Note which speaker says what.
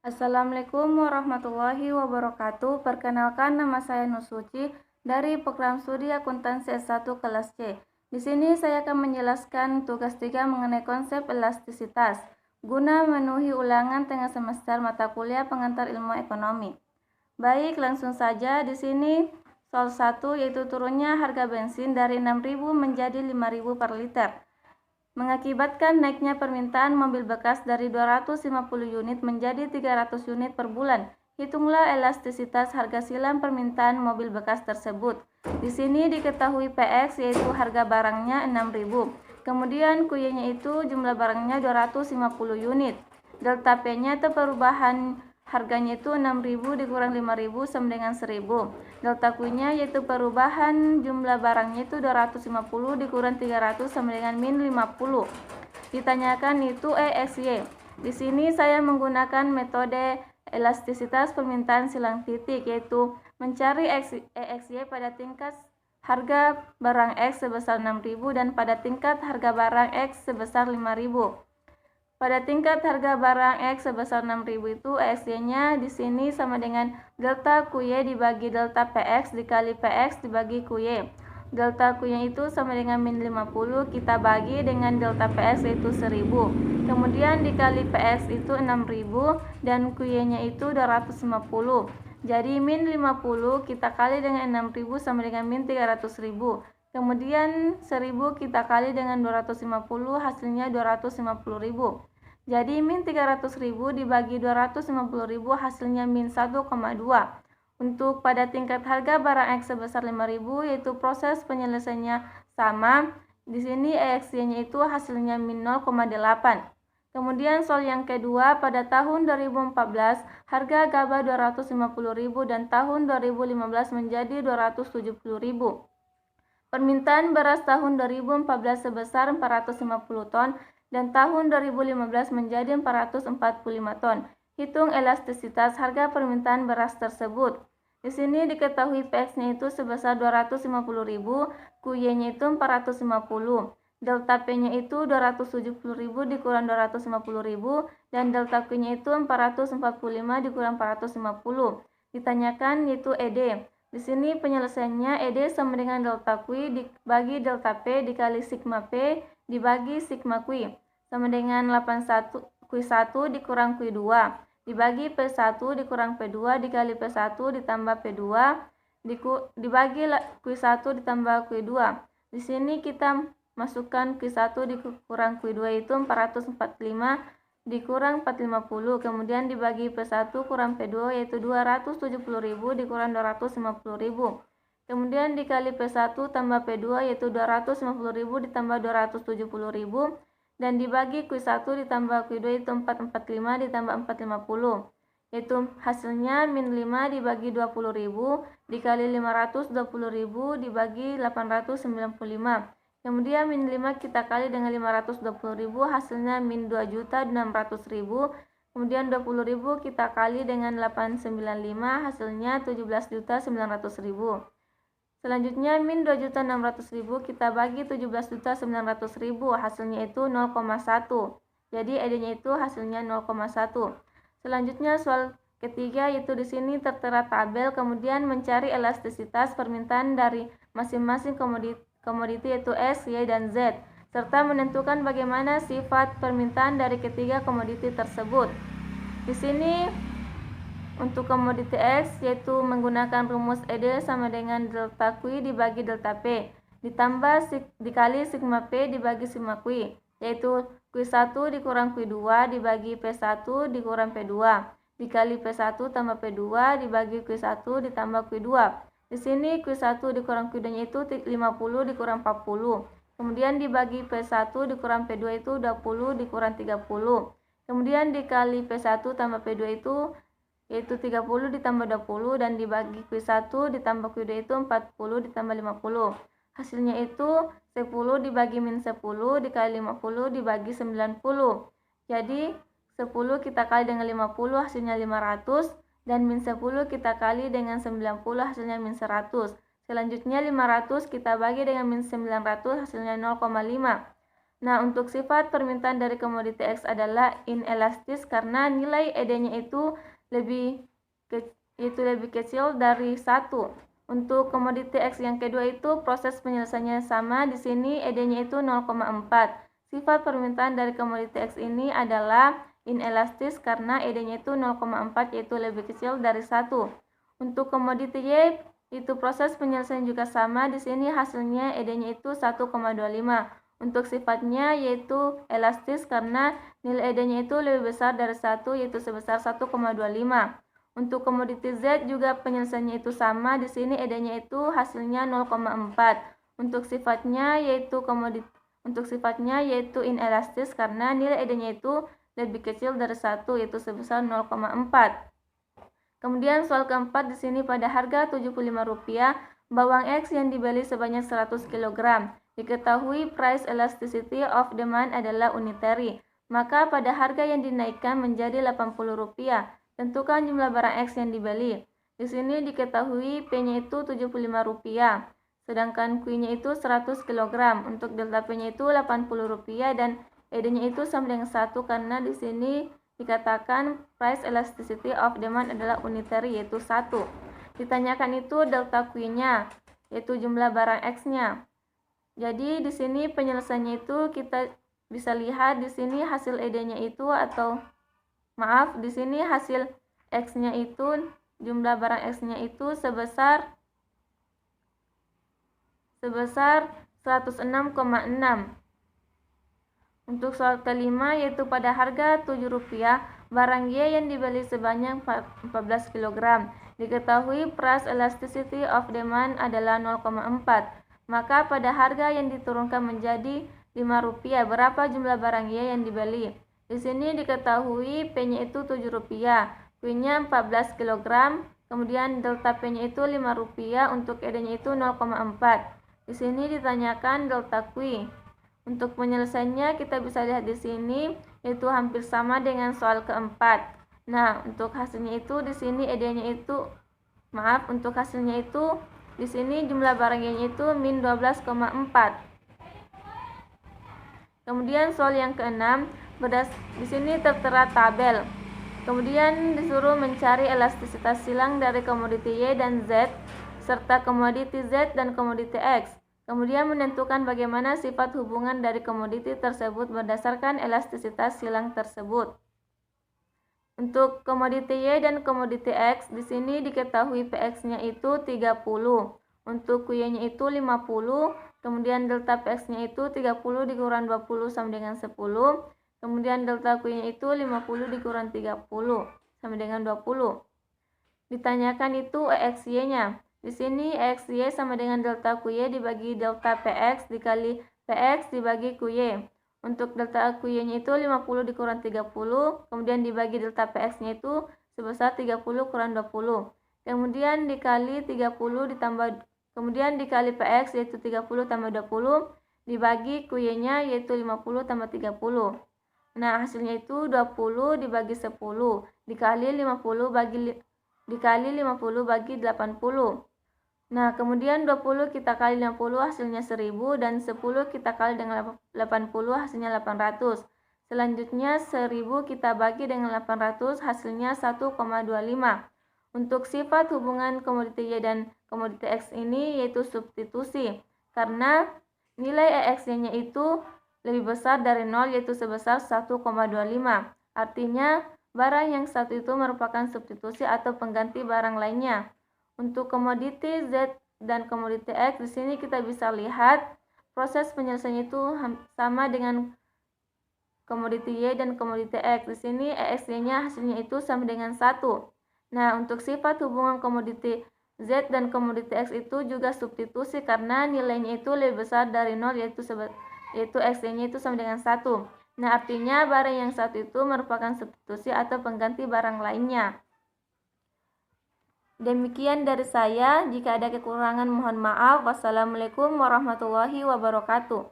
Speaker 1: Assalamualaikum warahmatullahi wabarakatuh. Perkenalkan, nama saya Nusuci dari program studi akuntansi S1 kelas C. Di sini saya akan menjelaskan tugas 3 mengenai konsep elastisitas guna memenuhi ulangan tengah semester mata kuliah pengantar ilmu ekonomi. Baik, langsung saja. Di sini soal 1 yaitu turunnya harga bensin dari 6.000 menjadi 5.000 per liter, mengakibatkan naiknya permintaan mobil bekas dari 250 unit menjadi 300 unit per bulan. Hitunglah elastisitas harga silang permintaan mobil bekas tersebut. Di sini diketahui PX yaitu harga barangnya 6.000. Kemudian QY-nya itu jumlah barangnya 250 unit. Delta P-nya itu perubahan harganya itu 6.000 dikurang 5.000 sama dengan 1.000. Delta Q-nya yaitu perubahan jumlah barangnya itu 250 dikurang 300 sama dengan min 50. Ditanyakan itu EXY. Di sini saya menggunakan metode elastisitas permintaan silang titik, yaitu mencari EXY pada tingkat harga barang X sebesar 6.000 dan pada tingkat harga barang X sebesar 5.000. Pada tingkat harga barang X sebesar 6.000 itu EXY-nya di sini sama dengan delta QY dibagi delta PX dikali PX dibagi QY. Delta QY itu sama dengan min 50, kita bagi dengan delta PX yaitu 1.000. Kemudian dikali PX itu 6.000 dan QY-nya itu 250. Jadi min 50 kita kali dengan 6.000 sama dengan min 300.000. Kemudian 1.000 kita kali dengan 250 hasilnya 250.000. Jadi min 300.000 dibagi 250.000 hasilnya min 1,2. Untuk pada tingkat harga barang X sebesar 5.000 yaitu proses penyelesaiannya sama. Di sini EXY-nya itu hasilnya min 0,8. Kemudian soal yang kedua, pada tahun 2014 harga gabah 250.000 dan tahun 2015 menjadi 270.000. Permintaan beras tahun 2014 sebesar 450 ton dan tahun 2015 menjadi 445 ton. Hitung elastisitas harga permintaan beras tersebut. Di sini diketahui PX-nya itu sebesar 250.000, QY-nya itu 450. Delta P-nya itu 270.000 dikurang 250.000 dan delta Q-nya itu 445 dikurang 450. Ditanyakan yaitu ED. Di sini penyelesaiannya ED sama dengan delta Q dibagi delta P dikali sigma P dibagi sigma Q sama dengan 81 Q1 dikurang Q2 dibagi P1 dikurang P2 dikali P1 ditambah P2 dibagi Q1 ditambah Q2. Di sini kita masukkan Q1 dikurang Q2 itu 445 dikurang 450, kemudian dibagi P1 kurang P2 yaitu 270.000 dikurang 250.000. Kemudian dikali P1 tambah P2 yaitu 250.000 ditambah 270.000 dan dibagi Q1 ditambah Q2 itu 445 ditambah 450. Yaitu hasilnya min 5 dibagi 20.000 dikali 520.000 dibagi 895. Kemudian min 5 kita kali dengan 520.000 hasilnya min 2.600.000. Kemudian 20.000 kita kali dengan 895 hasilnya 17.900.000. Selanjutnya min 2.600.000 kita bagi 17.900.000 hasilnya itu 0,1. Jadi ED-nya itu hasilnya 0,1. Selanjutnya soal ketiga yaitu di sini tertera tabel, kemudian mencari elastisitas permintaan dari masing-masing komoditi yaitu S, Y, dan Z, serta menentukan bagaimana sifat permintaan dari ketiga komoditi tersebut. Di sini untuk komoditi X yaitu menggunakan rumus ED sama dengan delta Q dibagi delta P ditambah dikali sigma P dibagi sigma Q, yaitu Q1 dikurang Q2 dibagi P1 dikurang P2 dikali P1 tambah P2 dibagi Q1 ditambah Q2. Di sini Q1 dikurang Q2-nya itu 50 dikurang 40. Kemudian dibagi P1 dikurang P2 itu 20 dikurang 30. Kemudian dikali P1 tambah P2 itu yaitu 30 ditambah 20 dan dibagi Q1 ditambah Q2 itu 40 ditambah 50. Hasilnya itu 10 dibagi min 10 dikali 50 dibagi 90. Jadi 10 kita kali dengan 50 hasilnya 500 dan min 10 kita kali dengan 90 hasilnya min 100. Selanjutnya 500 kita bagi dengan min 900 hasilnya 0,5. Nah, untuk sifat permintaan dari komoditi X adalah inelastis karena nilai ED-nya itu lebih kecil dari 1. Untuk komoditi X yang kedua itu proses penyelesaiannya sama, di sini ED-nya itu 0,4. Sifat permintaan dari komoditi X ini adalah inelastis karena ED-nya itu 0,4 yaitu lebih kecil dari 1. Untuk komoditi Y itu proses penyelesaian juga sama, di sini hasilnya ED-nya itu 1,25. Untuk sifatnya yaitu elastis karena nilai ED-nya itu lebih besar dari 1 yaitu sebesar 1,25. Untuk komoditi Z juga penyelesaiannya itu sama, di sini ED-nya itu hasilnya 0,4. Untuk sifatnya yaitu inelastis karena nilai ED-nya itu lebih kecil dari 1 yaitu sebesar 0,4. Kemudian soal keempat, di sini pada harga Rp75 bawang X yang dibeli sebanyak 100 kg. Diketahui price elasticity of demand adalah unitary. Maka pada harga yang dinaikkan menjadi Rp80. Tentukan jumlah barang X yang dibeli. Di sini diketahui P-nya itu Rp75. Sedangkan Q-nya itu 100 kg. Untuk delta P-nya itu Rp80 dan ED-nya itu sama dengan 1 karena di sini dikatakan price elasticity of demand adalah unitary yaitu 1. Ditanyakan itu delta Q-nya yaitu jumlah barang X-nya. Jadi di sini penyelesaiannya itu kita bisa lihat di sini hasil ED-nya itu di sini hasil X-nya itu jumlah barang X-nya itu sebesar 106,6. Untuk soal kelima yaitu pada harga Rp7, barang Y yang dibeli sebanyak 14 kg. Diketahui price elasticity of demand adalah 0,4. Maka pada harga yang diturunkan menjadi Rp5, berapa jumlah barang Y yang dibeli? Di sini diketahui P-nya itu Rp7, Q-nya 14 kg, kemudian delta P-nya itu Rp5, untuk ED-nya itu 0,4. Di sini ditanyakan delta Q. Untuk penyelesaiannya kita bisa lihat di sini yaitu hampir sama dengan soal keempat. Nah, untuk hasilnya itu di sini untuk hasilnya itu di sini jumlah barangnya itu min 12,4. Kemudian soal yang keenam, di sini tertera tabel. Kemudian disuruh mencari elastisitas silang dari komoditi Y dan Z serta komoditi Z dan komoditi X. Kemudian menentukan bagaimana sifat hubungan dari komoditi tersebut berdasarkan elastisitas silang tersebut. Untuk komoditi Y dan komoditi X, di sini diketahui PX-nya itu 30, untuk QY-nya itu 50, kemudian delta PX-nya itu 30 dikurang 20 sama dengan 10, kemudian delta QY-nya itu 50 dikurang 30 sama dengan 20. Ditanyakan itu EXY-nya. Di sini EXY sama dengan delta QY dibagi delta PX dikali PX dibagi QY. Untuk delta QY-nya itu 50 dikurang 30, kemudian dibagi delta PX-nya itu sebesar 30 kurang 20. Kemudian dikali 30 kemudian dikali PX yaitu 30 tambah 20 dibagi QY-nya yaitu 50 tambah 30. Nah, hasilnya itu 20 dibagi 10 dikali 50 bagi 80. Nah, kemudian 20 kita kali 50 hasilnya 1000 dan 10 kita kali dengan 80 hasilnya 800. Selanjutnya 1000 kita bagi dengan 800 hasilnya 1,25. Untuk sifat hubungan komoditi Y dan komoditi X ini yaitu substitusi. Karena nilai EXY-nya itu lebih besar dari 0 yaitu sebesar 1,25. Artinya barang yang satu itu merupakan substitusi atau pengganti barang lainnya. Untuk komoditi Z dan komoditi X, di sini kita bisa lihat proses penyelesaiannya itu sama dengan komoditi Y dan komoditi X. Di sini EXY-nya hasilnya itu sama dengan 1. Nah, untuk sifat hubungan komoditi Z dan komoditi X itu juga substitusi karena nilainya itu lebih besar dari 0 yaitu EXY-nya itu sama dengan 1. Nah, artinya barang yang satu itu merupakan substitusi atau pengganti barang lainnya. Demikian dari saya, jika ada kekurangan mohon maaf. Wassalamualaikum warahmatullahi wabarakatuh.